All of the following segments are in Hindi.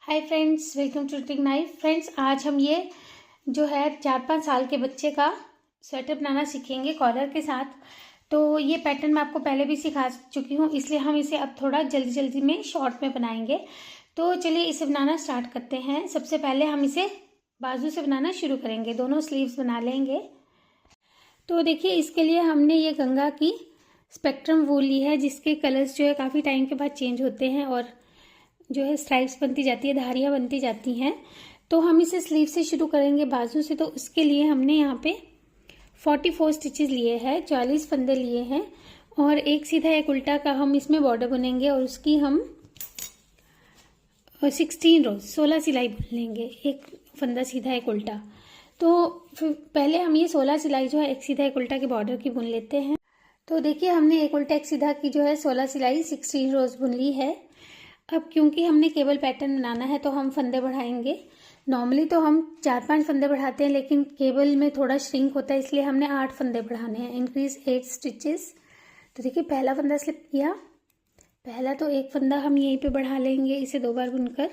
Hi friends, welcome to trick knife. Friends, आज हम ये जो है 4-5 साल के बच्चे का स्वेटर बनाना सीखेंगे कॉलर के साथ। तो ये पैटर्न मैं आपको पहले भी सिखा चुकी हूँ, इसलिए हम इसे अब थोड़ा जल्दी जल्दी में शॉर्ट में बनाएंगे। तो चलिए इसे बनाना स्टार्ट करते हैं। सबसे पहले हम इसे बाजू से बनाना शुरू करेंगे, दोनों स्लीव्स बना लेंगे। तो देखिए, इसके लिए हमने ये गंगा की स्पेक्ट्रम वूल ली है, जिसके कलर्स जो है काफ़ी टाइम के बाद चेंज होते हैं और जो है स्ट्राइप्स बनती जाती है, धारियाँ बनती जाती हैं। तो हम इसे स्लीव से शुरू करेंगे, बाजू से। तो उसके लिए हमने यहाँ पे 44 स्टिचेस लिए हैं, 40 फंदे लिए हैं और एक सीधा एक उल्टा का हम इसमें बॉर्डर बुनेंगे और उसकी हम 16 रोज 16 सिलाई बुन लेंगे, एक फंदा सीधा एक उल्टा। तो फिर पहले हम ये 16 सिलाई जो है एक सीधा एक उल्टा के बॉर्डर की बुन लेते हैं। तो देखिए, हमने एक उल्टा एक सीधा की जो है 16 सिलाई 16 रोज बुन ली है। अब क्योंकि हमने केबल पैटर्न बनाना है तो हम फंदे बढ़ाएंगे। नॉर्मली तो हम 4-5 फंदे बढ़ाते हैं, लेकिन केबल में थोड़ा श्रिंक होता है, इसलिए हमने 8 फंदे बढ़ाने हैं, इंक्रीज 8 स्टिचेस। तो देखिए, पहला फंदा स्लिप किया, पहला तो एक फंदा हम यहीं पे बढ़ा लेंगे, इसे 2 बार बुनकर।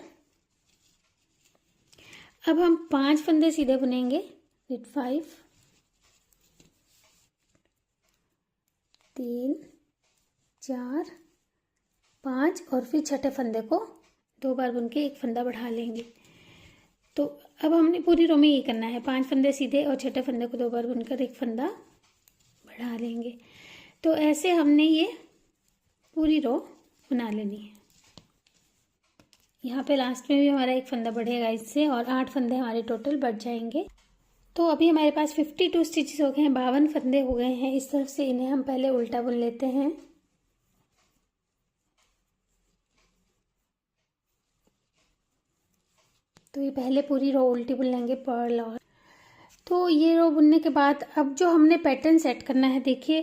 अब हम 5 फंदे सीधे बुनेंगे, 5 3 4 5 और फिर छठे फंदे को 2 बार बुन के एक फंदा बढ़ा लेंगे। तो अब हमने पूरी रो में ये करना है, 5 फंदे सीधे और छठे फंदे को 2 बार बुनकर एक फंदा बढ़ा लेंगे। तो ऐसे हमने ये पूरी रो बना लेनी है। यहाँ पे लास्ट में भी हमारा एक फंदा बढ़ेगा इससे, और 8 फंदे हमारे टोटल बढ़ जाएंगे। तो अभी हमारे पास 52 स्टिचेस हो गए हैं, 52 फंदे हो गए हैं इस तरफ से। इन्हें हम पहले उल्टा बुन लेते हैं। तो ये पहले पूरी रो उल्टी बुन लेंगे, पर्ल। और तो ये रो बुनने के बाद अब जो हमने पैटर्न सेट करना है, देखिए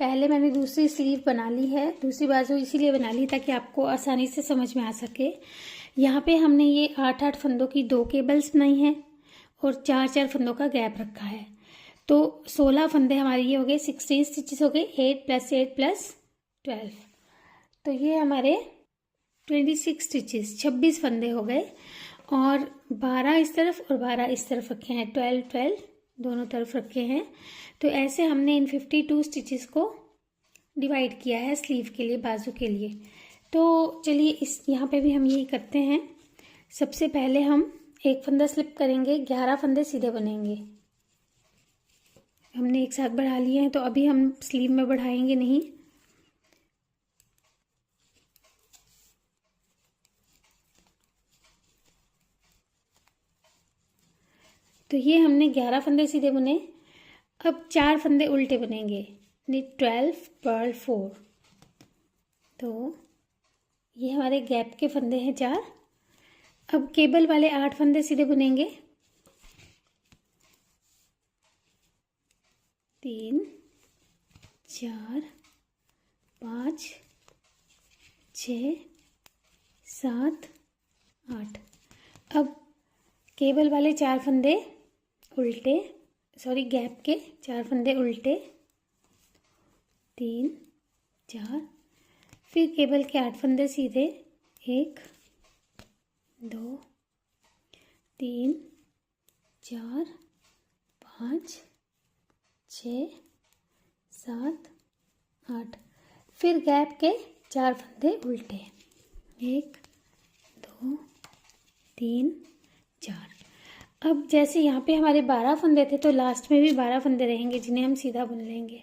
पहले मैंने दूसरी स्लीव बना ली है, दूसरी बाजू इसीलिए बना ली ताकि आपको आसानी से समझ में आ सके। यहाँ पे हमने ये 8-8 फंदों की 2 केबल्स बनाई हैं और 4-4 फंदों का गैप रखा है। तो 16 फंदे हमारे ये हो गए, 16 स्टिचेस हो गए, 8 + 8 + 12। तो ये हमारे 26 स्टिचेस, 26 फंदे हो गए। और 12 इस तरफ और 12 इस तरफ रखे हैं, 12 दोनों तरफ रखे हैं। तो ऐसे हमने इन 52 स्टिचेस को डिवाइड किया है स्लीव के लिए, बाजू के लिए। तो चलिए इस यहाँ पे भी हम यही करते हैं। सबसे पहले हम एक फंदा स्लिप करेंगे, 11 फंदे सीधे बनेंगे। हमने एक साथ बढ़ा लिए हैं, तो अभी हम स्लीव में बढ़ाएंगे नहीं। तो ये हमने 11 फंदे सीधे बुने। अब 4 फंदे उल्टे बुनेंगे, 12 पर्ल 4। तो ये हमारे गैप के फंदे हैं 4। अब केबल वाले 8 फंदे सीधे बुनेंगे, 3 4 5 6 7 8। अब केबल वाले 4 फंदे उल्टे, गैप के 4 फंदे उल्टे, 3 4। फिर केबल के 8 फंदे सीधे, 1 2 3 4 5 6 7 8। फिर गैप के 4 फंदे उल्टे, 1 2 3 4। अब जैसे यहाँ पे हमारे 12 फंदे थे, तो लास्ट में भी 12 फंदे रहेंगे, जिन्हें हम सीधा बुन लेंगे।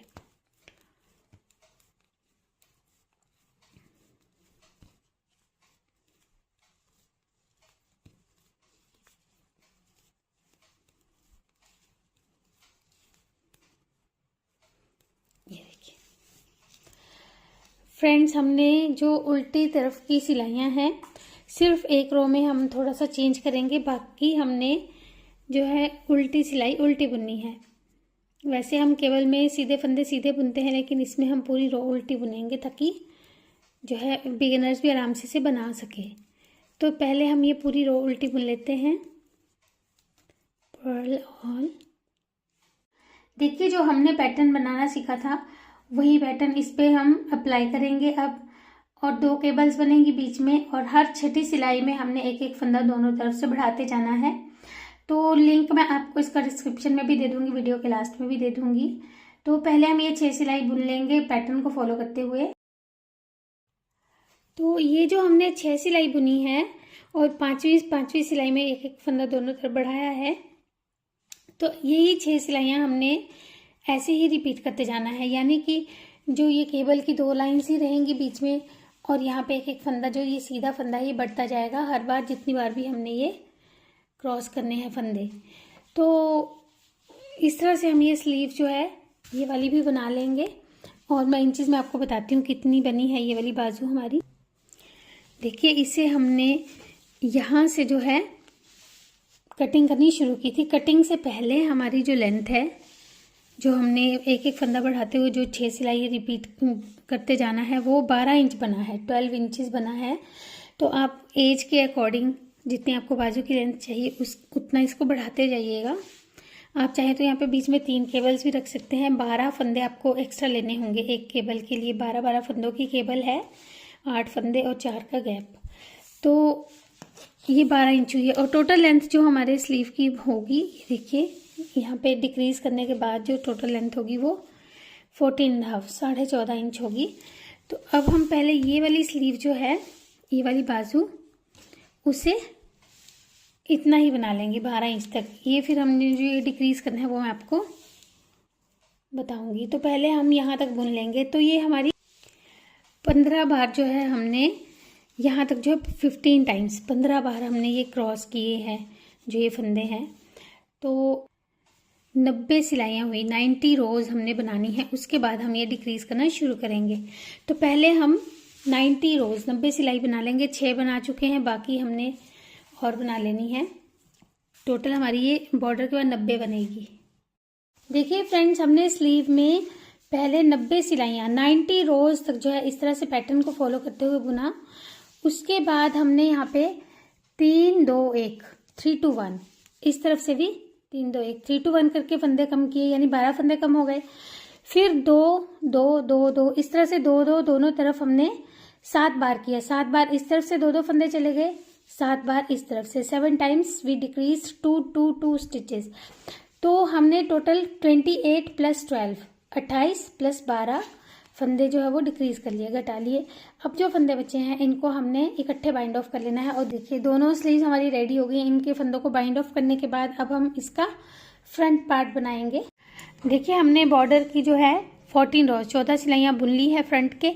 ये देखिए फ्रेंड्स, हमने जो उल्टी तरफ की सिलाइयाँ हैं, सिर्फ एक रो में हम थोड़ा सा चेंज करेंगे, बाकी हमने जो है उल्टी सिलाई उल्टी बुननी है। वैसे हम केबल में सीधे फंदे सीधे बुनते हैं, लेकिन इसमें हम पूरी रो उल्टी बुनेंगे ताकि जो है बिगिनर्स भी आराम से बना सके। तो पहले हम ये पूरी रो उल्टी बुन लेते हैं, पर्ल ऑल। देखिए, जो हमने पैटर्न बनाना सीखा था वही पैटर्न इस पे हम अप्लाई करेंगे अब। और 2 केबल्स बनेंगी बीच में, और हर छठी सिलाई में हमने एक एक फंदा दोनों तरफ से बढ़ाते जाना है। तो लिंक मैं आपको इसका डिस्क्रिप्शन में भी दे दूंगी, वीडियो के लास्ट में भी दे दूंगी। तो पहले हम ये 6 सिलाई बुन लेंगे पैटर्न को फॉलो करते हुए। तो ये जो हमने 6 सिलाई बुनी है और पांचवी सिलाई में एक एक फंदा दोनों तरफ बढ़ाया है, तो यही 6 सिलाइयाँ हमने ऐसे ही रिपीट करते जाना है। यानी कि जो ये केबल की 2 लाइन्स ही रहेंगी बीच में, और यहाँ पे एक एक फंदा, जो ये सीधा फंदा ही बढ़ता जाएगा हर बार, जितनी बार भी हमने ये क्रॉस करने हैं फंदे। तो इस तरह से हम ये स्लीव जो है ये वाली भी बना लेंगे। और मैं इंचेस में आपको बताती हूँ कितनी बनी है ये वाली बाजू हमारी। देखिए, इसे हमने यहाँ से जो है कटिंग करनी शुरू की थी। कटिंग से पहले हमारी जो लेंथ है, जो हमने एक एक फंदा बढ़ाते हुए जो 6 सिलाई रिपीट करते जाना है, वो 12 इंच बना है, 12 इंचेस बना है। तो आप एज के अकॉर्डिंग जितनी आपको बाजू की लेंथ चाहिए उतना इसको बढ़ाते जाइएगा। आप चाहे तो यहाँ पे बीच में 3 केबल्स भी रख सकते हैं। 12 फंदे आपको एक्स्ट्रा लेने होंगे एक केबल के लिए। 12 फंदों की केबल है, 8 फंदे और 4 का गैप। तो ये 12 इंच हुई है। और टोटल लेंथ जो हमारे स्लीव की होगी, ये देखिए यहाँ पे डिक्रीज करने के बाद जो टोटल लेंथ होगी वो 14.5 14.5 इंच होगी। तो अब हम पहले ये वाली स्लीव जो है, ये वाली बाजू, उसे इतना ही बना लेंगे 12 इंच तक। ये फिर हमने जो ये डिक्रीज करना है वो मैं आपको बताऊंगी। तो पहले हम यहाँ तक बुन लेंगे। तो ये हमारी 15 बार जो है हमने यहाँ तक जो है 15 टाइम्स 15 बार हमने ये क्रॉस किए हैं जो ये फंदे हैं। तो 90 सिलाइयाँ हुई, 90 रोज़ हमने बनानी है। उसके बाद हम ये डिक्रीज करना शुरू करेंगे। तो पहले हम 90 रोज़ 90 सिलाई बना लेंगे। 6 बना चुके हैं, बाकी हमने और बना लेनी है। टोटल हमारी ये बॉर्डर के बाद 90 बनेगी। देखिए फ्रेंड्स, हमने स्लीव में पहले 90 सिलाइयाँ 90 रोज़ तक जो है इस तरह से पैटर्न को फॉलो करते हुए बुना। उसके बाद हमने यहाँ पे 3 2 1 3 2 1 इस तरफ से भी 3 2 1 3 2 1 करके फंदे कम किए, यानी 12 फंदे कम हो गए। फिर 2 2 2 2 इस तरह से 2 2 दोनों तरफ हमने 7 बार किया। 7 बार इस तरफ से 2 2 फंदे चले गए, 7 बार इस तरफ से। 7 टाइम्स वी डिक्रीज 2 2 2 स्टिचेस। तो हमने टोटल 28 + 12 28 + 12 फंदे जो है वो डिक्रीज कर लिए, घटा लिए। अब जो फंदे बचे हैं इनको हमने इकट्ठे बाइंड ऑफ कर लेना है। और देखिए दोनों स्लीव्स हमारी रेडी हो गई। इनके फंदों को बाइंड ऑफ करने के बाद अब हम इसका फ्रंट पार्ट बनाएंगे। देखिए हमने बॉर्डर की जो है 14 रोज 14 सिलाइयाँ बुन ली है फ्रंट के।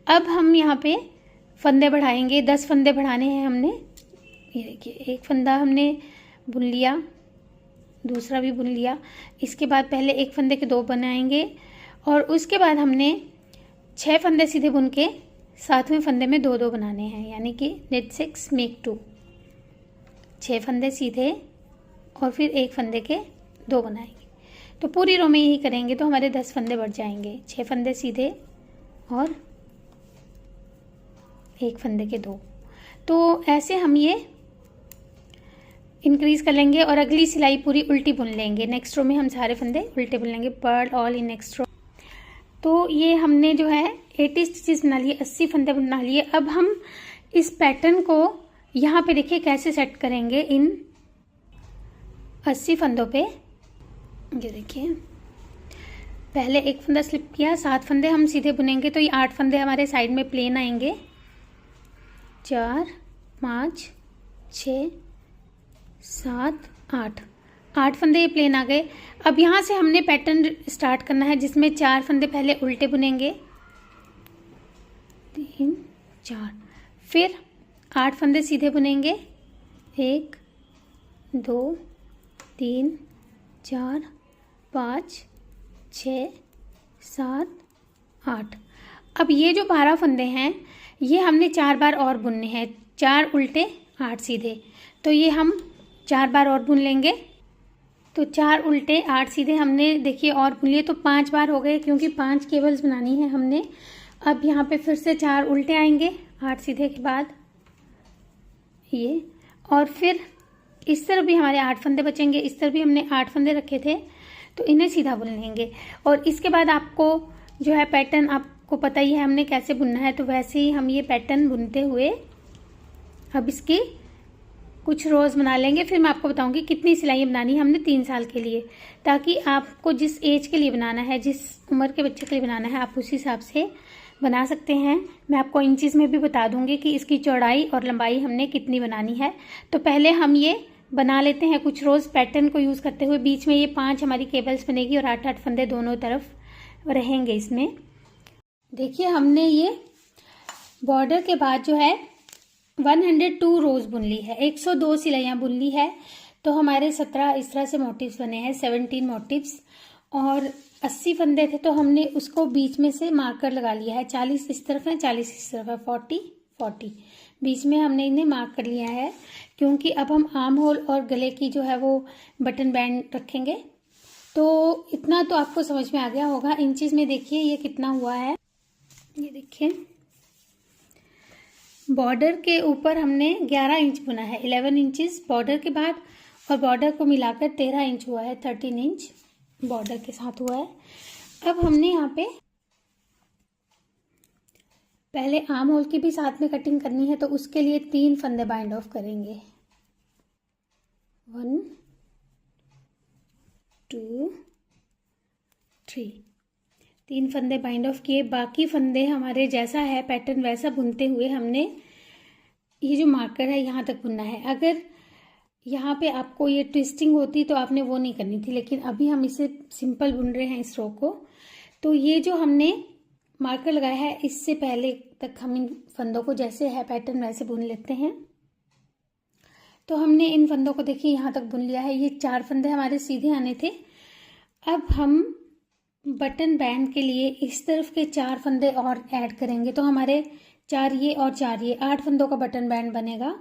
अब हम यहाँ पे फंदे बढ़ाएंगे। 10 फंदे बढ़ाने हैं हमने। ये देखिए, एक फंदा हमने बुन लिया, दूसरा भी बुन लिया। इसके बाद पहले एक फंदे के 2 बनाएंगे और उसके बाद हमने 6 फंदे सीधे बुन के 7वें फंदे में 2 2 बनाने हैं, यानी कि नेट 6 मेक 2। 6 फंदे सीधे और फिर एक फंदे के 2 बनाएंगे। तो पूरी रो में यही करेंगे तो हमारे 10 फंदे बढ़ जाएंगे। 6 फंदे सीधे और एक फंदे के 2। तो ऐसे हम ये इंक्रीज कर लेंगे और अगली सिलाई पूरी उल्टी बुन लेंगे। नेक्स्ट रो में हम सारे फंदे उल्टे बुन लेंगे। Purl all in next row. तो ये हमने जो है 80 स्टिचेस बना लिए, 80 फंदे बना लिए। अब हम इस पैटर्न को यहाँ पे देखिए कैसे सेट करेंगे इन 80 फंदों पे। ये देखिए, पहले एक फंदा स्लिप किया, 7 फंदे हम सीधे बुनेंगे तो ये 8 फंदे हमारे साइड में प्लेन आएंगे। 4 5 6 7 8 फंदे ये प्लेन आ गए। अब यहाँ से हमने पैटर्न स्टार्ट करना है जिसमें 4 फंदे पहले उल्टे बुनेंगे, 3 4, फिर 8 फंदे सीधे बुनेंगे, 1 2 3 4 5 6 7 8। अब ये जो 12 फंदे हैं ये हमने 4 बार और बुनने हैं। 4 उल्टे 8 सीधे, तो ये हम 4 बार और बुन लेंगे। तो 4 उल्टे 8 सीधे हमने देखिए और बुन लिए, तो 5 बार हो गए क्योंकि 5 केबल्स बनानी है हमने। अब यहाँ पे फिर से 4 उल्टे आएंगे 8 सीधे के बाद ये, और फिर इस तरफ भी हमारे 8 फंदे बचेंगे। इस तरफ भी हमने 8 फंदे रखे थे तो इन्हें सीधा बुन लेंगे। और इसके बाद आपको जो है पैटर्न आप आपको पता ही है हमने कैसे बुनना है, तो वैसे ही हम ये पैटर्न बुनते हुए अब इसके कुछ रोज़ बना लेंगे। फिर मैं आपको बताऊंगी कितनी सिलाई बनानी है हमने 3 साल के लिए, ताकि आपको जिस एज के लिए बनाना है, जिस उम्र के बच्चे के लिए बनाना है, आप उस हिसाब से बना सकते हैं। मैं आपको इंचेस में भी बता दूंगी कि इसकी चौड़ाई और लंबाई हमने कितनी बनानी है। तो पहले हम ये बना लेते हैं कुछ रोज़ पैटर्न को यूज़ करते हुए। बीच में ये 5 हमारी केबल्स बनेगी और 8-8 फंदे दोनों तरफ रहेंगे इसमें। देखिए हमने ये बॉर्डर के बाद जो है 102 रोज़ बुन ली है, 102 सिलाइयाँ बुन ली है। तो हमारे 17 इस तरह से मोटिव्स बने हैं, 17 मोटिव्स, और 80 फंदे थे तो हमने उसको बीच में से मार्कर लगा लिया है। 40 इस तरफ है, 40 इस तरफ है, 40 बीच में हमने इन्हें मार्क कर लिया है, क्योंकि अब हम आर्म होल और गले की जो है वो बटन बैंड रखेंगे। तो इतना तो आपको समझ में आ गया होगा। इंचेस में देखिए ये कितना हुआ है, ये देखिए बॉर्डर के ऊपर हमने 11 इंच बुना है, 11 इंचेस बॉर्डर के बाद, और बॉर्डर को मिलाकर 13 इंच हुआ है, 13 इंच बॉर्डर के साथ हुआ है। अब हमने यहाँ पे पहले आर्म होल की भी साथ में कटिंग करनी है, तो उसके लिए 3 फंदे बाइंड ऑफ करेंगे। 1 2 3 3 फंदे बाइंड ऑफ किए। बाकी फंदे हमारे जैसा है पैटर्न वैसा बुनते हुए हमने ये जो मार्कर है यहाँ तक बुनना है। अगर यहाँ पे आपको ये ट्विस्टिंग होती तो आपने वो नहीं करनी थी, लेकिन अभी हम इसे सिंपल बुन रहे हैं इस रो को। तो ये जो हमने मार्कर लगाया है, इससे पहले तक हम इन फंदों को जैसे है पैटर्न वैसे बुन लेते हैं। तो हमने इन फंदों को देखिए यहाँ तक बुन लिया है। ये 4 फंदे हमारे सीधे आने थे। अब हम बटन बैंड के लिए इस तरफ के 4 फंदे और ऐड करेंगे, तो हमारे 4 ये और 4 ये 8 फंदों का बटन बैंड बनेगा।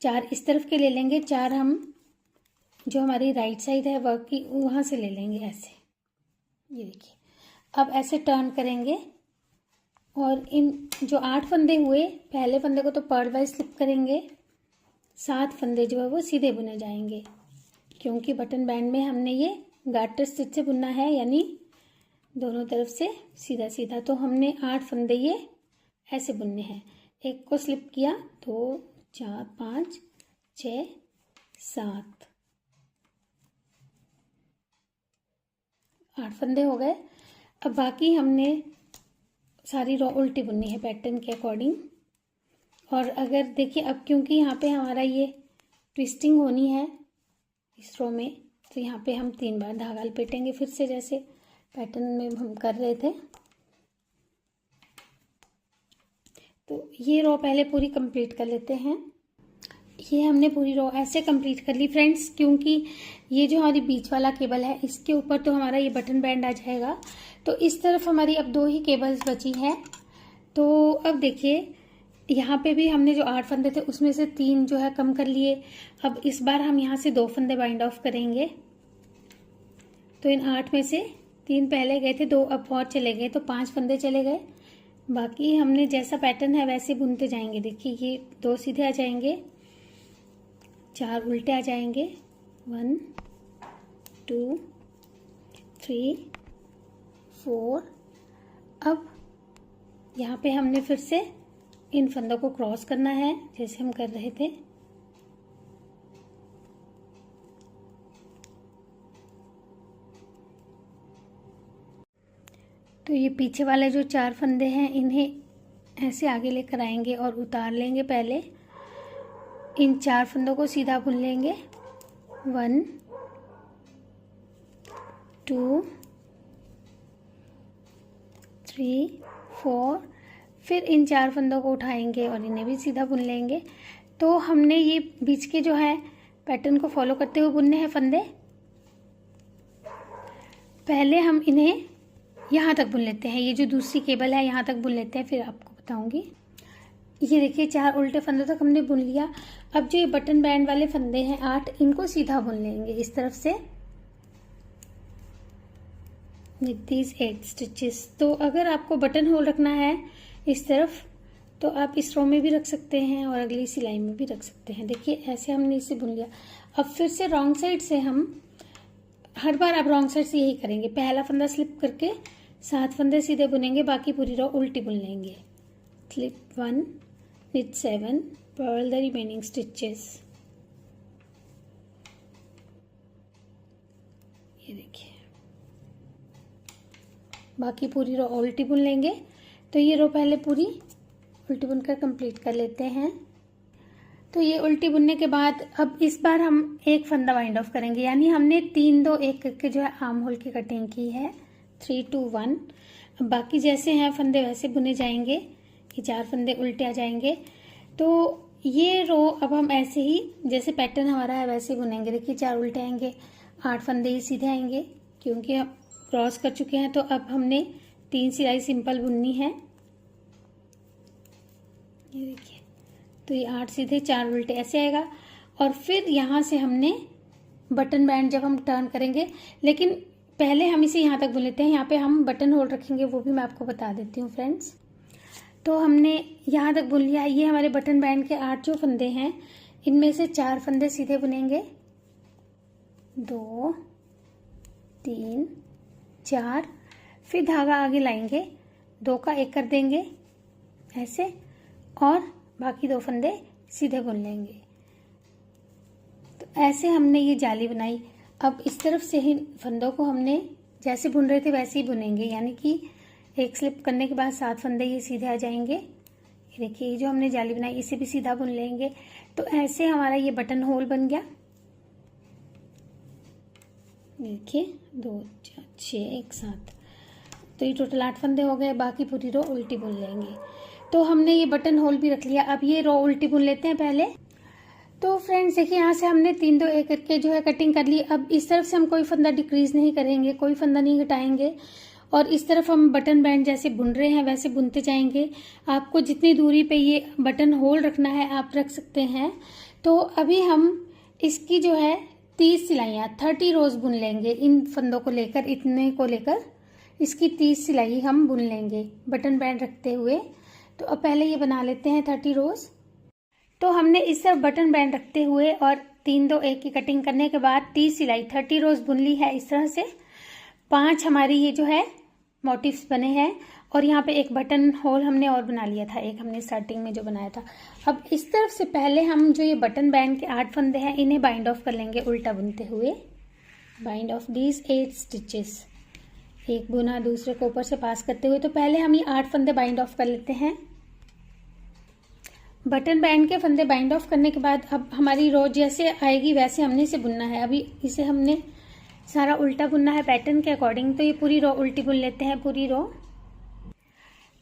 4 इस तरफ के ले लेंगे, 4 हम जो हमारी राइट साइड है वर्क की वहाँ से ले लेंगे ऐसे। ये देखिए अब ऐसे टर्न करेंगे और इन जो 8 फंदे हुए, पहले फंदे को तो पर्ल वाइज स्लिप करेंगे, 7 फंदे जो है वो सीधे बुने जाएंगे, क्योंकि बटन बैंड में हमने ये गार्टर स्टिच से बुनना है, यानी दोनों तरफ से सीधा सीधा। तो हमने 8 फंदे ये ऐसे बुनने हैं। एक को स्लिप किया, 2 4 5 6 7 8 फंदे हो गए। अब बाकी हमने सारी रो उल्टी बुननी है पैटर्न के अकॉर्डिंग। और अगर देखिए अब क्योंकि यहाँ पे हमारा ये ट्विस्टिंग होनी है इस रो में, तो यहाँ पे हम 3 बार धागा लपेटेंगे फिर से, जैसे पैटर्न में हम कर रहे थे। तो ये रो पहले पूरी कंप्लीट कर लेते हैं। ये हमने पूरी रो ऐसे कंप्लीट कर ली फ्रेंड्स, क्योंकि ये जो हमारी बीच वाला केबल है इसके ऊपर तो हमारा ये बटन बैंड आ जाएगा। तो इस तरफ हमारी अब 2 ही केबल्स बची हैं। तो अब देखिए यहाँ पे भी हमने जो 8 फंदे थे उसमें से 3 जो है कम कर लिए। अब इस बार हम यहाँ से 2 फंदे बाइंड ऑफ करेंगे। तो इन 8 में से 3 पहले गए थे, 2 अब और चले गए, तो 5 फंदे चले गए। बाकी हमने जैसा पैटर्न है वैसे बुनते जाएंगे। देखिए ये 2 सीधे आ जाएंगे, 4 उल्टे आ जाएंगे, 1 2 3 4। अब यहाँ पे हमने फिर से इन फंदों को क्रॉस करना है जैसे हम कर रहे थे। तो ये पीछे वाले जो 4 फंदे हैं इन्हें ऐसे आगे लेकर आएंगे और उतार लेंगे। पहले इन 4 फंदों को सीधा बुन लेंगे, 1 2 3 4। फिर इन 4 फंदों को उठाएंगे और इन्हें भी सीधा बुन लेंगे। तो हमने ये बीच के जो है पैटर्न को फॉलो करते हुए बुनने हैं फंदे। पहले हम इन्हें यहाँ तक बुन लेते हैं, ये जो दूसरी केबल है यहाँ तक बुन लेते हैं, फिर आपको बताऊंगी। ये देखिए 4 उल्टे फंदों तक हमने बुन लिया। अब जो ये बटन बैंड वाले फंदे हैं 8, इनको सीधा बुन लेंगे इस तरफ से with these 8 स्टिचेस। तो अगर आपको बटन होल रखना है इस तरफ तो आप इस रो में भी रख सकते हैं और अगली सिलाई में भी रख सकते हैं। देखिए ऐसे हमने इसे बुन लिया। अब फिर से रॉन्ग साइड से हम हर बार अब रॉन्ग साइड से यही करेंगे। पहला फंदा स्लिप करके 7 फंदे सीधे बुनेंगे, बाकी पूरी रो उल्टी बुन लेंगे। Slip 1, knit 7, purl the remaining stitches। ये देखिए, बाकी पूरी रो उल्टी बुन लेंगे। तो ये रो पहले पूरी उल्टी बुनकर कंप्लीट कर लेते हैं। तो ये उल्टी बुनने के बाद अब इस बार हम एक फंदा वाइंड ऑफ करेंगे, यानी हमने 3 2 1 करके जो है आर्म होल की कटिंग की है 3 2 1। अब बाकी जैसे हैं फंदे वैसे बुने जाएंगे, ये 4 फंदे उल्टे आ जाएंगे। तो ये रो अब हम ऐसे ही जैसे पैटर्न हमारा है वैसे बुनेंगे। देखिए 4 उल्टे आएंगे, 8 फंदे ही सीधे आएंगे, क्योंकि हम क्रॉस कर चुके हैं। तो अब हमने 3 सिलाई सिंपल बुननी है। ये देखिए, तो ये 8 सीधे 4 उल्टे ऐसे आएगा। और फिर यहाँ से हमने बटन बैंड जब हम टर्न करेंगे, लेकिन पहले हम इसे यहाँ तक बुन लेते हैं। यहाँ पे हम बटन होल रखेंगे, वो भी मैं आपको बता देती हूँ फ्रेंड्स। तो हमने यहाँ तक बुन लिया। ये हमारे बटन बैंड के 8 जो फंदे हैं, इनमें से 4 फंदे सीधे बुनेंगे, 2 3 4। फिर धागा आगे लाएंगे, 2 का 1 कर देंगे ऐसे, और बाकी 2 फंदे सीधे बुन लेंगे। तो ऐसे हमने ये जाली बनाई। अब इस तरफ से ही फंदों को हमने जैसे बुन रहे थे वैसे ही बुनेंगे, यानी कि एक स्लिप करने के बाद 7 फंदे ये सीधे आ जाएंगे। ये देखिए, ये जो हमने जाली बनाई इसे भी सीधा बुन लेंगे। तो ऐसे हमारा ये बटन होल बन गया। देखिए 2 4 6 1 7, तो ये टोटल 8 फंदे हो गए। बाकी पूरी रो उल्टी बुन लेंगे। तो हमने ये बटन होल भी रख लिया। अब ये रो उल्टी बुन लेते हैं पहले। तो फ्रेंड्स देखिए, यहाँ से हमने 3 2 1 करके जो है कटिंग कर ली। अब इस तरफ से हम कोई फंदा डिक्रीज नहीं करेंगे, कोई फंदा नहीं घटाएंगे, और इस तरफ हम बटन बैंड जैसे बुन रहे हैं वैसे बुनते जाएंगे। आपको जितनी दूरी पे ये बटन होल रखना है आप रख सकते हैं। तो अभी हम इसकी जो है 30 सिलाइयाँ 30 रोज बुन लेंगे। इन फंदों को लेकर, इतने को लेकर इसकी 30 सिलाई हम बुन लेंगे बटन बैंड रखते हुए। तो अब पहले ये बना लेते हैं 30 रोज। तो हमने इस तरफ बटन बैंड रखते हुए और 3 2 1 की कटिंग करने के बाद 30 सिलाई 30 रोज बुन ली है इस तरह से। 5 हमारी ये जो है मोटिव्स बने हैं, और यहाँ पे एक बटन होल हमने और बना लिया था, एक हमने स्टार्टिंग में जो बनाया था। अब इस तरफ से पहले हम जो ये बटन बैंड के 8 फंदे हैं इन्हें बाइंड ऑफ कर लेंगे उल्टा बुनते हुए। बाइंड ऑफ दीज 8 स्टिचेस, एक बुना दूसरे को ऊपर से पास करते हुए। तो पहले हम ये 8 फंदे बाइंड ऑफ कर लेते हैं। बटन बैंड के फंदे बाइंड ऑफ करने के बाद अब हमारी रो जैसे आएगी वैसे हमने इसे बुनना है। अभी इसे हमने सारा उल्टा बुनना है पैटर्न के अकॉर्डिंग। तो ये पूरी रो उल्टी बुन लेते हैं, पूरी रो।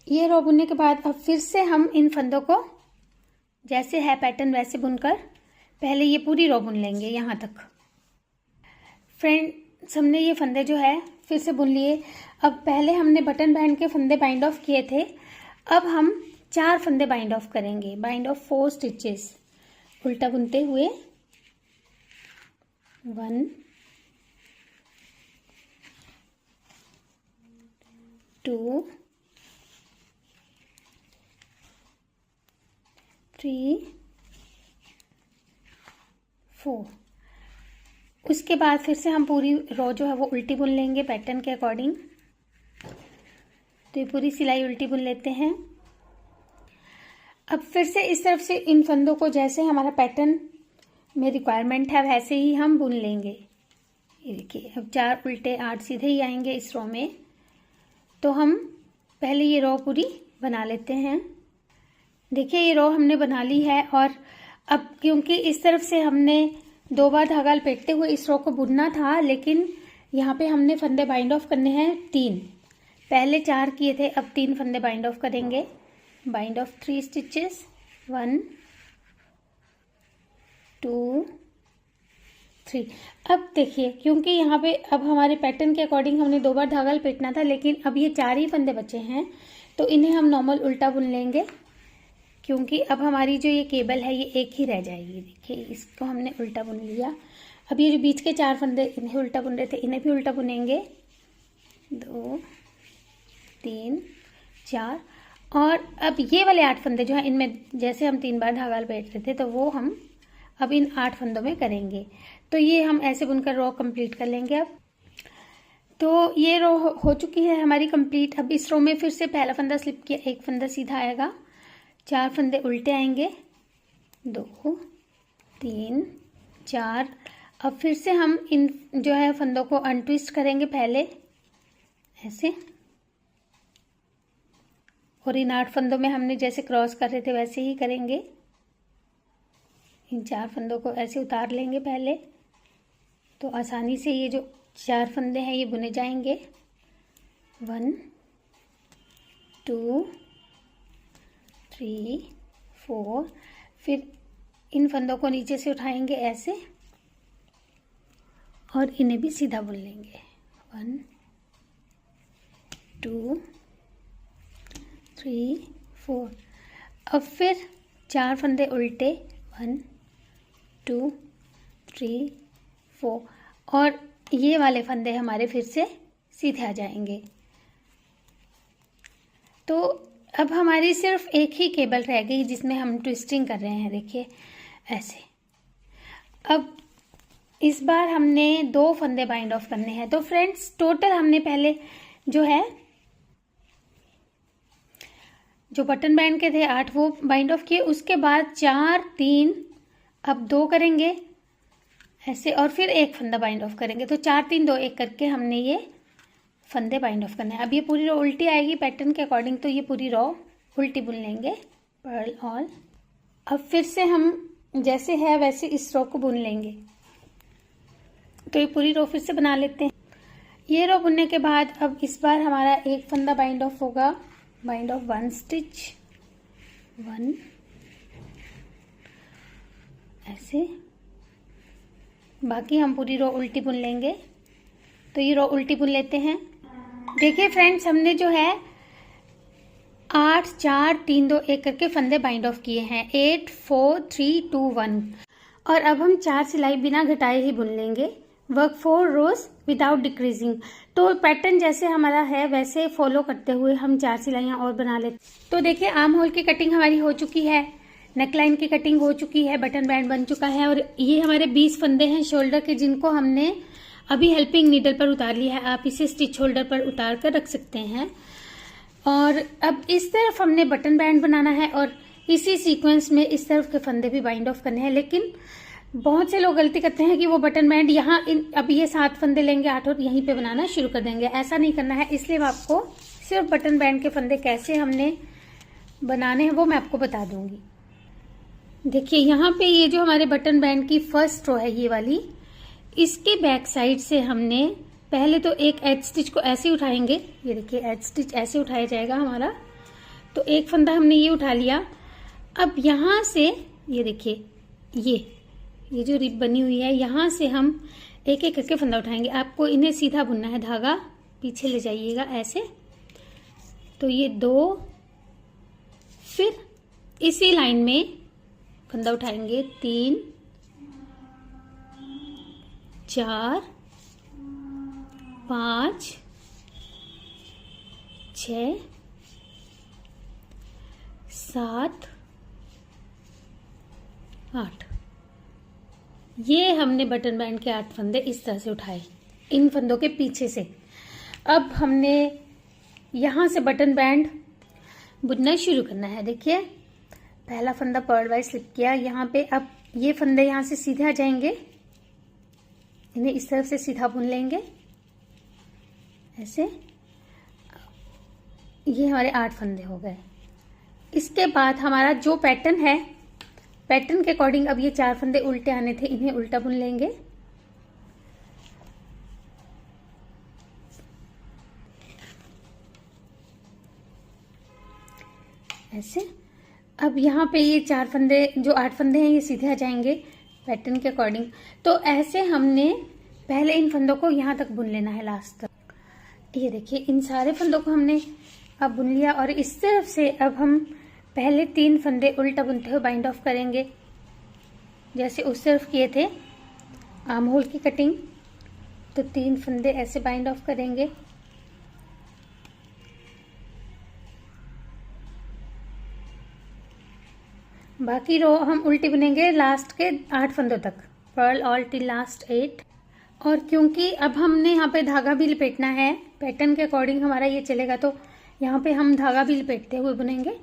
ये रो बुनने के बाद अब फिर से हम इन फंदों को जैसे है पैटर्न वैसे बुनकर पहले ये पूरी रो बुन लेंगे यहाँ तक। फ्रेंड्स हमने ये फंदे जो है फिर से बुन लिए। अब पहले हमने बटन बैंड के फंदे बाइंड ऑफ किए थे, अब हम 4 फंदे बाइंड ऑफ करेंगे। बाइंड ऑफ 4 स्टिचेस उल्टा बुनते हुए 1 2 3 4। उसके बाद फिर से हम पूरी रो जो है वो उल्टी बुन लेंगे पैटर्न के अकॉर्डिंग। तो ये पूरी सिलाई उल्टी बुन लेते हैं। अब फिर से इस तरफ से इन फंदों को जैसे हमारा पैटर्न में रिक्वायरमेंट है वैसे ही हम बुन लेंगे। ये देखिए, अब 4 उल्टे 8 सीधे ही आएंगे इस रो में। तो हम पहले ये रो पूरी बना लेते हैं। देखिए ये रो हमने बना ली है। और अब क्योंकि इस तरफ से हमने 2 बार धागा लपेटते हुए इस रो को बुनना था, लेकिन यहाँ पे हमने फंदे बाइंड ऑफ करने हैं 3। पहले 4 किए थे, अब 3 फंदे बाइंड ऑफ करेंगे। Bind of 3 stitches 1 2 3। अब देखिए, क्योंकि यहाँ पे अब हमारे पैटर्न के अकॉर्डिंग हमने 2 बार धागा लपेटना था, लेकिन अब ये 4 ही फंदे बचे हैं, तो इन्हें हम नॉर्मल उल्टा बुन लेंगे, क्योंकि अब हमारी जो ये केबल है ये एक ही रह जाएगी। देखिए इसको हमने उल्टा बुन लिया। अब ये जो बीच के 4 फंदे इन्हें उल्टा बुन रहे थे, इन्हें भी उल्टा बुनेंगे। 2 3 4। और अब ये वाले 8 फंदे जो हैं इनमें जैसे हम 3 बार धागा लपेट रहे थे, तो वो हम अब इन 8 फंदों में करेंगे। तो ये हम ऐसे बुनकर रो कंप्लीट कर लेंगे। अब तो ये रो हो चुकी है हमारी कंप्लीट। अब इस रो में फिर से पहला फंदा स्लिप किया, एक फंदा सीधा आएगा, 4 फंदे उल्टे आएंगे, 2 3 4। अब फिर से हम इन जो है फंदों को अनट्विस्ट करेंगे पहले ऐसे, और इन 8 फंदों में हमने जैसे क्रॉस कर रहे थे वैसे ही करेंगे। इन 4 फंदों को ऐसे उतार लेंगे पहले, तो आसानी से ये जो 4 फंदे हैं ये बुने जाएंगे। 1 2 3 4। फिर इन फंदों को नीचे से उठाएंगे ऐसे और इन्हें भी सीधा बुन लेंगे। 1 2 3 4। अब फिर 4 फंदे उल्टे, 1 2 3 4, और ये वाले फंदे हमारे फिर से सीधे आ जाएंगे। तो अब हमारी सिर्फ एक ही केबल रह गई जिसमें हम ट्विस्टिंग कर रहे हैं, देखिए ऐसे। अब इस बार हमने 2 फंदे बाइंड ऑफ करने हैं। तो फ्रेंड्स टोटल हमने पहले जो है जो बटन बैंड के थे 8 वो बाइंड ऑफ किए, उसके बाद 4 3, अब 2 करेंगे ऐसे और फिर एक फंदा बाइंड ऑफ करेंगे। तो 4 3 2 1 करके हमने ये फंदे बाइंड ऑफ करने हैं। अब ये पूरी रो उल्टी आएगी पैटर्न के अकॉर्डिंग, तो ये पूरी रो उल्टी बुन लेंगे, पर्ल ऑल। अब फिर से हम जैसे है वैसे इस रो को बुन लेंगे। तो ये पूरी रो फिर से बना लेते हैं। ये रो बुनने के बाद अब इस बार हमारा एक फंदा बाइंड ऑफ होगा, बाइंड ऑफ 1 स्टिच, 1 ऐसे, बाकी हम पूरी रो उल्टी बुन लेंगे। तो ये रो उल्टी बुन लेते हैं। देखिए फ्रेंड्स हमने जो है 8 4 3 2 1 करके फंदे बाइंड ऑफ किए हैं, 8 4 3 2 1। और अब हम 4 सिलाई बिना घटाए ही बुन लेंगे। वर्क 4 रोज विदाउट डिक्रीजिंग। तो पैटर्न जैसे हमारा है वैसे फॉलो करते हुए हम 4 सिलाइयाँ और बना लेते। तो देखिए आर्म होल की कटिंग हमारी हो चुकी है, नेकलाइन की कटिंग हो चुकी है, बटन बैंड बन चुका है, और ये हमारे 20 फंदे हैं शोल्डर के जिनको हमने अभी हेल्पिंग नीडल पर उतार लिया है। आप इसे स्टिच होल्डर पर उतार कर रख सकते हैं। और अब इस तरफ हमने बटन बैंड बनाना है और इसी सीक्वेंस में इस तरफ के फंदे भी बाइंड ऑफ करने हैं। लेकिन बहुत से लोग गलती करते हैं कि वो बटन बैंड यहाँ अब ये 7 फंदे लेंगे 8 और यहीं पे बनाना शुरू कर देंगे। ऐसा नहीं करना है, इसलिए मैं आपको सिर्फ बटन बैंड के फंदे कैसे हमने बनाने हैं वो मैं आपको बता दूंगी। देखिए यहाँ पे ये जो हमारे बटन बैंड की फर्स्ट रो है ये वाली, इसके बैक साइड से हमने पहले तो एक एज स्टिच को ऐसे उठाएंगे। ये देखिए एज स्टिच ऐसे उठाया जाएगा हमारा। तो एक फंदा हमने ये उठा लिया। अब यहाँ से ये देखिए ये जो रिब बनी हुई है यहाँ से हम एक एक करके फंदा उठाएंगे। आपको इन्हें सीधा बुनना है, धागा पीछे ले जाइएगा ऐसे। तो ये 2, फिर इसी लाइन में फंदा उठाएंगे 3 4 5 6 7 8। ये हमने बटन बैंड के 8 फंदे इस तरह से उठाए इन फंदों के पीछे से। अब हमने यहाँ से बटन बैंड बुनना शुरू करना है। देखिए पहला फंदा पर्ल वाइज स्लिप किया यहाँ पे। अब ये फंदे यहाँ से सीधे आ जाएंगे, इन्हें इस तरफ से सीधा बुन लेंगे ऐसे। ये हमारे 8 फंदे हो गए। इसके बाद हमारा जो पैटर्न है, पैटर्न के अकॉर्डिंग अब ये 4 फंदे उल्टे आने थे, इन्हें उल्टा बुन लेंगे ऐसे। अब यहाँ पे ये 4 फंदे जो 8 फंदे हैं ये सीधे आ जाएंगे पैटर्न के अकॉर्डिंग। तो ऐसे हमने पहले इन फंदों को यहाँ तक बुन लेना है लास्ट तक। ये देखिए इन सारे फंदों को हमने अब बुन लिया और इस तरफ से अब हम पहले 3 फंदे उल्टा बुनते हुए बाइंड ऑफ करेंगे जैसे उस तरफ किए थे आर्म होल की कटिंग। तो 3 फंदे ऐसे बाइंड ऑफ करेंगे। बाकी रो हम उल्टी बुनेंगे लास्ट के 8 फंदों तक, पर्ल ऑल टिल लास्ट 8। और क्योंकि अब हमने यहाँ पे धागा भी लपेटना है, पैटर्न के अकॉर्डिंग हमारा ये चलेगा, तो यहाँ पे हम धागा भी लपेटते हुए बुनेंगे।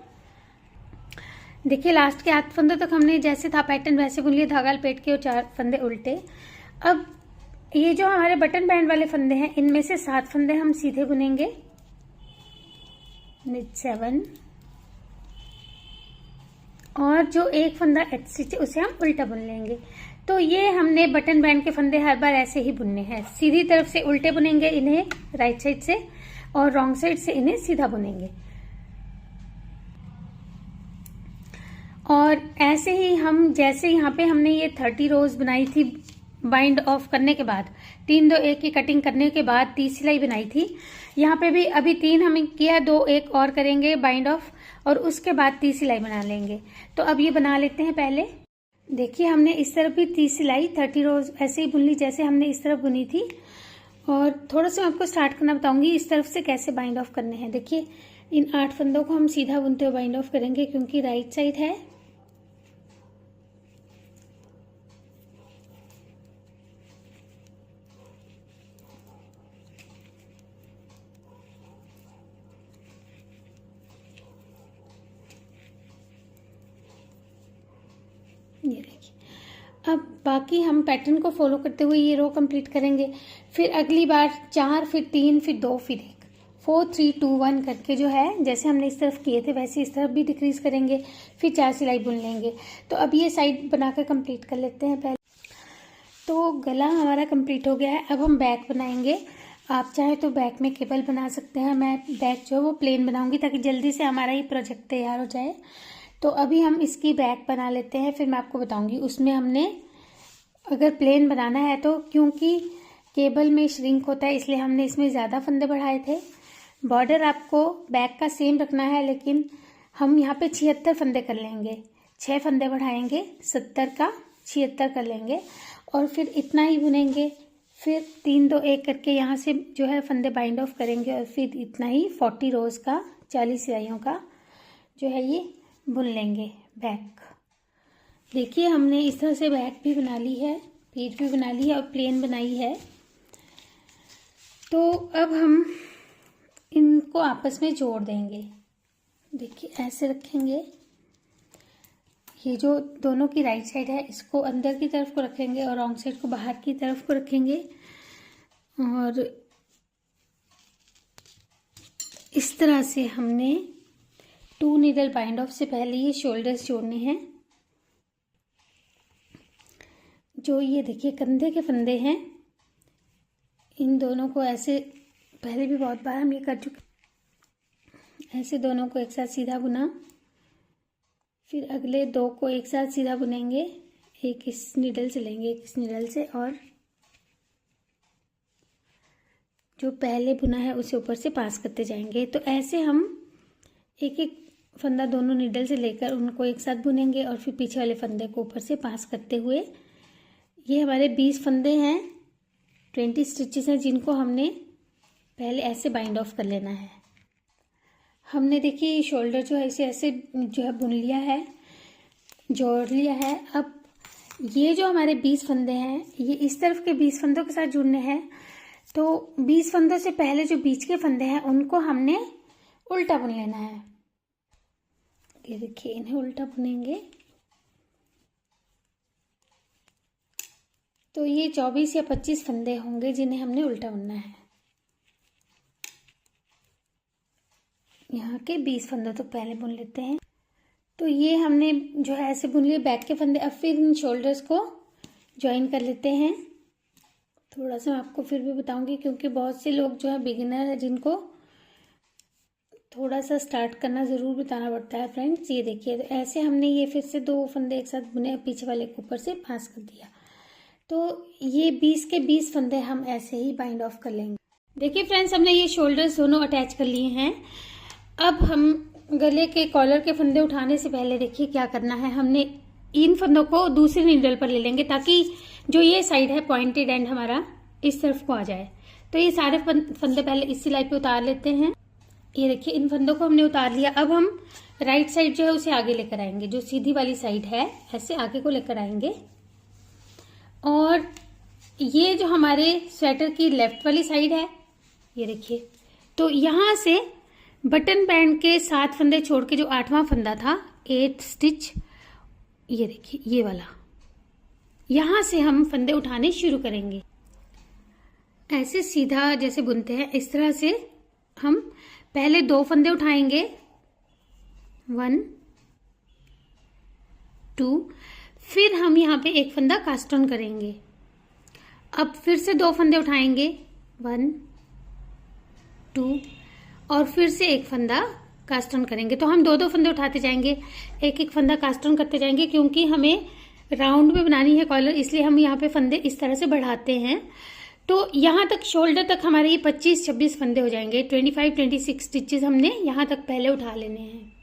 देखिए लास्ट के 8 फंदों तक हमने जैसे था पैटर्न वैसे बुन लिया, धागा लपेट के और 4 फंदे उल्टे। अब ये जो हमारे बटन बैंड वाले फंदे हैं, इनमें से 7 फंदे हम सीधे बुनेंगे, निट 7, और जो एक फंदा एच स्टिच उसे हम उल्टा बुन लेंगे। तो ये हमने बटन बैंड के फंदे हर बार ऐसे ही बुनने हैं, सीधी तरफ से उल्टे बुनेंगे इन्हें राइट साइड से, और रॉन्ग साइड से इन्हें सीधा बुनेंगे। और ऐसे ही हम जैसे यहाँ पे हमने ये 30 रोज बनाई थी बाइंड ऑफ करने के बाद, 3 2 1 की कटिंग करने के बाद 30 सिलाई बनाई थी, यहाँ पे भी अभी 3 हमें किया, 2 1 और करेंगे बाइंड ऑफ, और उसके बाद 30 सिलाई बना लेंगे। तो अब ये बना लेते हैं पहले। देखिए हमने इस तरफ भी 30 सिलाई 30 रोज ऐसे ही बुन ली जैसे हमने इस तरफ बुनी थी। और थोड़ा सा मैं आपको स्टार्ट करना बताऊंगी इस तरफ से कैसे बाइंड ऑफ करने हैं। देखिए इन 8 फंदों को हम सीधा बुनते हुए बाइंड ऑफ करेंगे क्योंकि राइट साइड है। ये देखिए अब बाकी हम पैटर्न को फॉलो करते हुए ये रो कंप्लीट करेंगे। फिर अगली बार 4, फिर 3, फिर 2, फिर 1, 4 3 2 1 करके जो है जैसे हमने इस तरफ किए थे वैसे इस तरफ भी डिक्रीज करेंगे, फिर 4 सिलाई बुन लेंगे। तो अब ये साइड बनाकर कंप्लीट कर लेते हैं पहले। तो गला हमारा कंप्लीट हो गया है। अब हम बैक बनाएंगे। आप चाहे तो बैक में केबल बना सकते हैं, मैं बैक जो है वो प्लेन बनाऊंगी ताकि जल्दी से हमारा ये प्रोजेक्ट तैयार हो जाए। तो अभी हम इसकी बैक बना लेते हैं, फिर मैं आपको बताऊंगी। उसमें हमने अगर प्लेन बनाना है तो क्योंकि केबल में श्रिंक होता है इसलिए हमने इसमें ज़्यादा फंदे बढ़ाए थे। बॉर्डर आपको बैक का सेम रखना है, लेकिन हम यहाँ पे 76 फंदे कर लेंगे, 6 फंदे बढ़ाएंगे, 70 का 76 कर लेंगे और फिर इतना ही बुनेंगे। फिर 3 2 1 करके यहाँ से जो है फंदे बाइंड ऑफ करेंगे और फिर इतना ही 40 रोज का 40 सिलाइयों का जो है ये बुन लेंगे बैक। देखिए हमने इस तरह से बैक भी बना ली है, पीठ भी बना ली है और प्लेन बनाई है। तो अब हम इनको आपस में जोड़ देंगे। देखिए ऐसे रखेंगे, ये जो दोनों की राइट साइड है इसको अंदर की तरफ को रखेंगे और रॉन्ग साइड को बाहर की तरफ को रखेंगे। और इस तरह से हमने 2 नीडल बाइंड ऑफ से पहले ये शोल्डर्स जोड़ने हैं। जो ये देखिए कंधे के फंदे हैं, इन दोनों को ऐसे पहले भी बहुत बार हम ये कर चुके, ऐसे दोनों को एक साथ सीधा बुना, फिर अगले 2 को एक साथ सीधा बुनेंगे, एक इस नीडल से लेंगे एक इस नीडल से, और जो पहले बुना है उसे ऊपर से पास करते जाएंगे। तो ऐसे हम एक एक फंदा दोनों नीडल से लेकर उनको एक साथ बुनेंगे और फिर पीछे वाले फंदे को ऊपर से पास करते हुए, ये हमारे 20 फंदे हैं, 20 स्टिचेस हैं जिनको हमने पहले ऐसे बाइंड ऑफ कर लेना है। हमने देखिए शोल्डर जो है इसे ऐसे जो है बुन लिया है, जोड़ लिया है। अब ये जो हमारे 20 फंदे हैं ये इस तरफ के 20 फंदों के साथ जुड़ने हैं। तो 20 फंदों से पहले जो बीच के फंदे हैं उनको हमने उल्टा बुन लेना है। ये देखिए इन्हें उल्टा बुनेंगे। तो ये 24 या 25 फंदे होंगे जिन्हें हमने उल्टा बुनना है। यहाँ के 20 फंदों तो पहले बुन लेते हैं। तो ये हमने जो है ऐसे बुन लिए बैक के फंदे। अब फिर इन शोल्डर्स को ज्वाइन कर लेते हैं। थोड़ा सा मैं आपको फिर भी बताऊंगी क्योंकि बहुत से लोग जो है बिगिनर है जिनको थोड़ा सा स्टार्ट करना ज़रूर बताना पड़ता है फ्रेंड्स। ये देखिए तो ऐसे हमने ये फिर से 2 फंदे एक साथ बुने, पीछे वाले को ऊपर से पास कर दिया। तो ये 20 के 20 फंदे हम ऐसे ही बाइंड ऑफ कर लेंगे। देखिए फ्रेंड्स हमने ये शोल्डर्स दोनों अटैच कर लिए हैं। अब हम गले के कॉलर के फंदे उठाने से पहले देखिए क्या करना है। हमने इन फंदों को दूसरे नीडल पर ले लेंगे ताकि जो ये साइड है पॉइंटेड एंड हमारा इस तरफ को आ जाए। तो ये सारे फंदे पहले इस सिलाई पे उतार लेते हैं। ये देखिए इन फंदों को हमने उतार लिया। अब हम राइट साइड जो है उसे आगे लेकर आएंगे, जो सीधी वाली साइड है ऐसे आगे को लेकर आएंगे। और ये जो हमारे स्वेटर की लेफ्ट वाली साइड है, ये देखिए, तो यहाँ से बटन बैंड के 7 फंदे छोड़ के जो 8वां फंदा था, 8 स्टिच, ये देखिए ये वाला, यहां से हम फंदे उठाने शुरू करेंगे। ऐसे सीधा जैसे बुनते हैं इस तरह से हम पहले 2 फंदे उठाएंगे, 1 2, फिर हम यहाँ पे एक फंदा कास्ट ऑन करेंगे। अब फिर से 2 फंदे उठाएंगे, 1 2, और फिर से एक फंदा कास्ट ऑन करेंगे। तो हम 2 फंदे उठाते जाएंगे, एक फंदा कास्ट ऑन करते जाएंगे, क्योंकि हमें राउंड में बनानी है कॉलर, इसलिए हम यहाँ पे फंदे इस तरह से बढ़ाते हैं। तो यहाँ तक शोल्डर तक हमारे ये 25-26 फंदे हो जाएंगे। 25-26 स्टिचेस हमने यहाँ तक पहले उठा लेने हैं।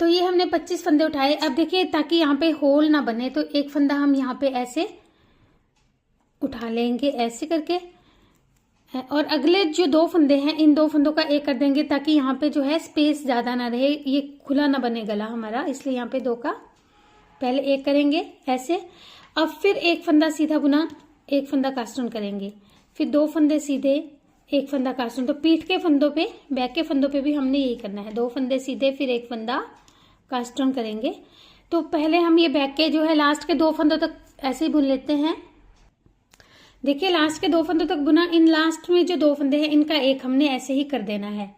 तो ये हमने 25 फंदे उठाए। अब देखिए, ताकि यहाँ पे होल ना बने, तो एक फंदा हम यहाँ पे ऐसे उठा लेंगे, ऐसे करके, और अगले जो 2 फंदे हैं, इन 2 फंदों का एक कर देंगे, ताकि यहाँ पे जो है स्पेस ज्यादा ना रहे, ये खुला ना बने गला हमारा, इसलिए यहाँ पे 2 का पहले एक करेंगे ऐसे। अब फिर एक फंदा सीधा बुना, एक फंदा कास्ट ऑन करेंगे, फिर 2 फंदे सीधे, एक फंदा कास्ट ऑन। तो पीठ के फंदों पे, बैक के फंदों पे भी हमने यही करना है, 2 फंदे सीधे, फिर एक फंदा कास्ट ऑन करेंगे। तो पहले हम ये बैक के जो है लास्ट के 2 फंदों तक ऐसे ही बुन लेते हैं। देखिए, लास्ट के 2 फंदों तक बुना, इन लास्ट में जो 2 फंदे हैं इनका एक हमने ऐसे ही कर देना है,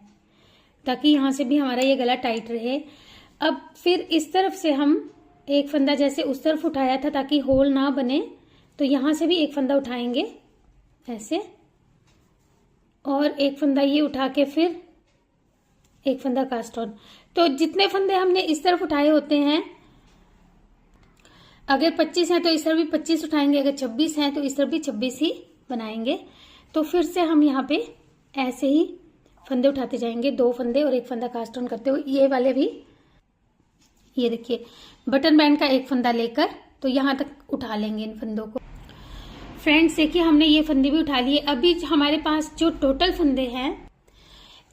ताकि यहां से भी हमारा ये गला टाइट रहे। अब फिर इस तरफ से हम एक फंदा जैसे उस तरफ उठाया था ताकि होल ना बने, तो यहां से भी एक फंदा उठाएंगे ऐसे, और एक फंदा ये उठा के फिर एक फंदा कास्ट ऑन। तो जितने फंदे हमने इस तरफ उठाए होते हैं, अगर 25 हैं तो इस तरफ भी 25 उठाएंगे, अगर 26 हैं तो इस तरफ भी 26 ही बनाएंगे। तो फिर से हम यहाँ पे ऐसे ही फंदे उठाते जाएंगे, 2 फंदे और एक फंदा कास्ट ऑन करते हुए। ये वाले भी, ये देखिए, बटन बैंड का एक फंदा लेकर तो यहाँ तक उठा लेंगे इन फंदों को। फ्रेंड्स देखिए, हमने ये फंदे भी उठा लिए। अभी हमारे पास जो टोटल फंदे हैं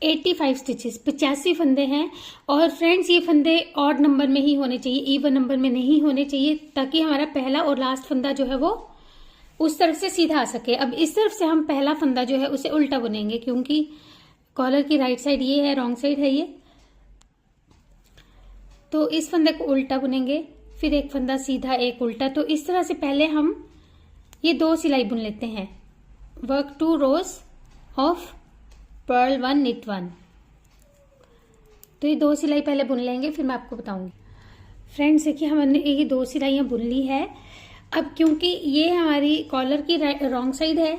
85 स्टिचेस, 85 फंदे हैं। और फ्रेंड्स, ये फंदे ऑड नंबर में ही होने चाहिए, इवन नंबर में नहीं होने चाहिए, ताकि हमारा पहला और लास्ट फंदा जो है वो उस तरफ से सीधा आ सके। अब इस तरफ से हम पहला फंदा जो है उसे उल्टा बुनेंगे, क्योंकि कॉलर की राइट साइड ये है, रॉन्ग साइड है ये। तो इस फंदे को उल्टा बुनेंगे, फिर एक फंदा सीधा, एक उल्टा। तो इस तरह से पहले हम ये 2 सिलाई बुन लेते हैं। Work 2 rose of pearl 1 knit 1। तो ये 2 सिलाई पहले बुन लेंगे, फिर मैं आपको बताऊंगी। फ्रेंड्स देखिए, हमने ये 2 सिलाइयाँ बुन ली है। अब क्योंकि ये हमारी कॉलर की रॉन्ग साइड है,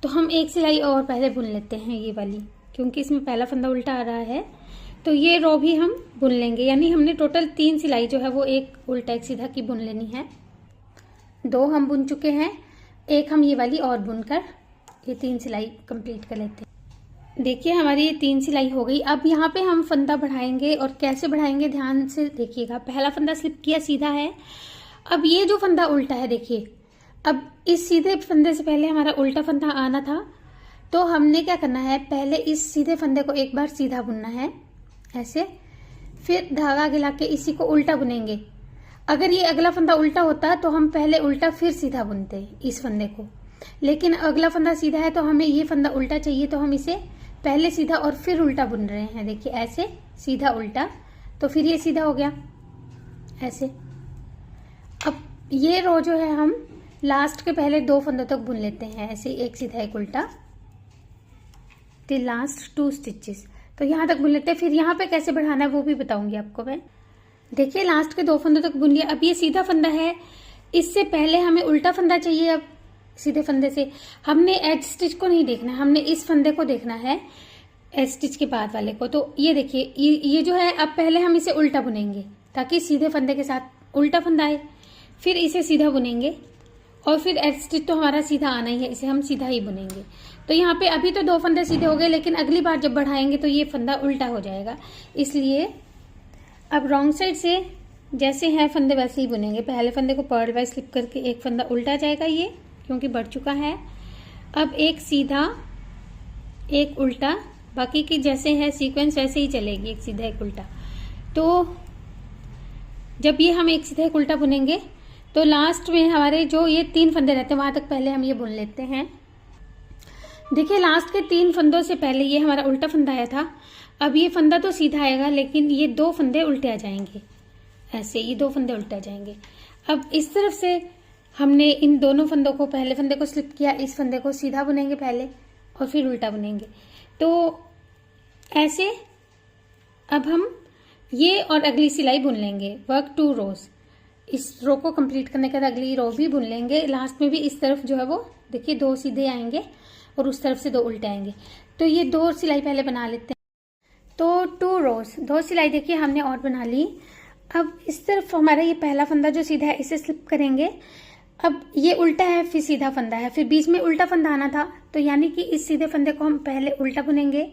तो हम एक सिलाई और पहले बुन लेते हैं, ये वाली, क्योंकि इसमें पहला फंदा उल्टा आ रहा है। तो ये रो भी हम बुन लेंगे, यानी हमने टोटल 3 सिलाई जो है वो एक उल्टा एक सीधा की बुन लेनी है। 2 हम बुन चुके हैं, एक हम ये वाली और बुनकर ये 3 सिलाई कंप्लीट कर लेते हैं। देखिए, हमारी ये 3 सिलाई हो गई। अब यहाँ पे हम फंदा बढ़ाएंगे, और कैसे बढ़ाएंगे ध्यान से देखिएगा। पहला फंदा स्लिप किया, सीधा है। अब ये जो फंदा उल्टा है, देखिए, अब इस सीधे फंदे से पहले हमारा उल्टा फंदा आना था, तो हमने क्या करना है, पहले इस सीधे फंदे को एक बार सीधा बुनना है ऐसे, फिर धागा गिला के इसी को उल्टा बुनेंगे। अगर ये अगला फंदा उल्टा होता तो हम पहले उल्टा फिर सीधा बुनते इस फंदे को, लेकिन अगला फंदा सीधा है तो हमें ये फंदा उल्टा चाहिए, तो हम इसे पहले सीधा और फिर उल्टा बुन रहे हैं। देखिए, ऐसे सीधा उल्टा, तो फिर ये सीधा हो गया ऐसे। अब ये रो जो है हम लास्ट के पहले 2 फंदों तक बुन लेते हैं ऐसे, एक सीधा एक उल्टा, टिल लास्ट 2 स्टिचेस। तो यहाँ तक बुन लेते हैं। फिर यहाँ पे कैसे बढ़ाना है वो भी बताऊंगी आपको मैं। देखिए, लास्ट के 2 फंदों तक बुन लिया। अब ये सीधा फंदा है, इससे पहले हमें उल्टा फंदा चाहिए। अब सीधे फंदे से हमने एज स्टिच को नहीं देखना, हमने इस फंदे को देखना है, एज स्टिच के बाद वाले को। तो ये देखिए, ये जो है, अब पहले हम इसे उल्टा बुनेंगे ताकि सीधे फंदे के साथ उल्टा फंदा आए, फिर इसे सीधा बुनेंगे, और फिर एज स्टिच तो हमारा सीधा आना ही है, इसे हम सीधा ही बुनेंगे। तो यहाँ पे अभी तो 2 फंदे सीधे हो गए, लेकिन अगली बार जब बढ़ाएंगे तो ये फंदा उल्टा हो जाएगा। इसलिए अब रॉन्ग साइड से जैसे है फंदे वैसे ही बुनेंगे। पहले फंदे को पर्ल वाइज स्लिप करके एक फंदा उल्टा जाएगा, ये क्योंकि बढ़ चुका है। अब एक सीधा एक उल्टा, बाकी की जैसे है सीक्वेंस वैसे ही चलेगी, एक सीधा एक उल्टा। तो जब ये हम एक सीधा एक उल्टा बुनेंगे तो लास्ट में हमारे जो ये 3 फंदे रहते हैं वहां तक पहले हम ये बुन लेते हैं। देखिए लास्ट के 3 फंदों से पहले ये हमारा उल्टा फंदा आया था। अब ये फंदा तो सीधा आएगा, लेकिन ये 2 फंदे उल्टे आ जाएंगे। ऐसे ये 2 फंदे उल्टे आ जाएंगे। अब इस तरफ से हमने इन दोनों फंदों को, पहले फंदे को स्लिप किया, इस फंदे को सीधा बुनेंगे पहले और फिर उल्टा बुनेंगे। तो ऐसे अब हम ये और अगली सिलाई बुन लेंगे, वर्क 2 रोज। इस रो को कंप्लीट करने के बाद अगली रो भी बुन लेंगे। लास्ट में भी इस तरफ जो है वो देखिए 2 सीधे आएंगे और उस तरफ से 2 उल्टे आएंगे। तो ये 2 सिलाई पहले बना लेते हैं। तो 2 रोज, 2 सिलाई देखिए हमने और बना ली। अब इस तरफ हमारा ये पहला फंदा जो सीधा है इसे स्लिप करेंगे। अब ये उल्टा है, फिर सीधा फंदा है, फिर बीच में उल्टा फंदा आना था, तो यानी कि इस सीधे फंदे को हम पहले उल्टा बुनेंगे,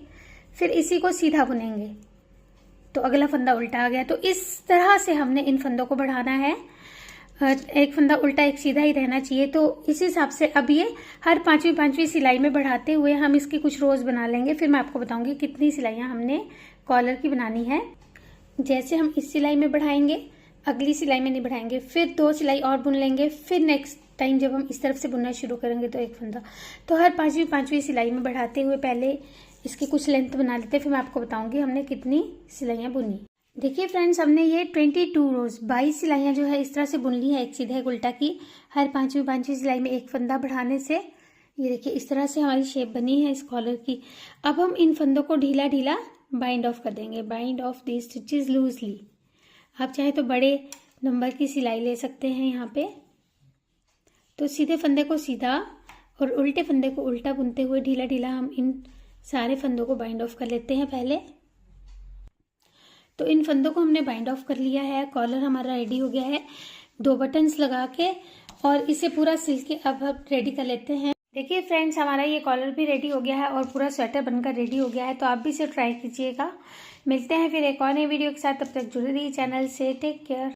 फिर इसी को सीधा बुनेंगे, तो अगला फंदा उल्टा आ गया। तो इस तरह से हमने इन फंदों को बढ़ाना है। एक फंदा उल्टा एक सीधा ही रहना चाहिए। तो इस हिसाब से अब ये हर 5वीं सिलाई में बढ़ाते हुए हम इसकी कुछ रोज बना लेंगे। फिर मैं आपको बताऊंगी कितनी सिलाइयां हमने कॉलर की बनानी है। जैसे हम इस सिलाई में बढ़ाएंगे, अगली सिलाई में नहीं बढ़ाएंगे, फिर 2 सिलाई और बुन लेंगे, फिर नेक्स्ट टाइम जब हम इस तरफ से बुनना शुरू करेंगे तो एक फंदा। तो हर 5वीं सिलाई में बढ़ाते हुए पहले इसकी कुछ लेंथ बना लेते हैं, फिर मैं आपको बताऊंगी हमने कितनी सिलाइयां बुनी। देखिए फ्रेंड्स, हमने ये 22 रोज 22 सिलाइयां जो है इस तरह से बुन ली है, एक सीधा एक उल्टा की। हर 5वीं सिलाई में एक फंदा बढ़ाने से ये देखिए इस तरह से हमारी शेप बनी है इस कॉलर की। अब हम इन फंदों को ढीला ढीला बाइंड ऑफ कर देंगे। Bind of the stitches loosely. आप चाहे तो बड़े नंबर की सिलाई ले सकते हैं यहाँ पे। तो सीधे फंदे को सीधा और उल्टे फंदे को उल्टा बुनते हुए ढीला ढीला हम इन सारे फंदों को बाइंड ऑफ कर लेते हैं पहले। तो इन फंदों को हमने बाइंड ऑफ कर लिया है। कॉलर हमारा रेडी हो गया है 2 बटन्स लगा के, और इसे पूरा सिल के अब हम रेडी कर लेते हैं। देखिए फ्रेंड्स, हमारा ये कॉलर भी रेडी हो गया है और पूरा स्वेटर बनकर रेडी हो गया है। तो आप भी इसे ट्राई कीजिएगा। मिलते हैं फिर एक और नई वीडियो के साथ, तब तक जुड़े रहिए चैनल से। Take care.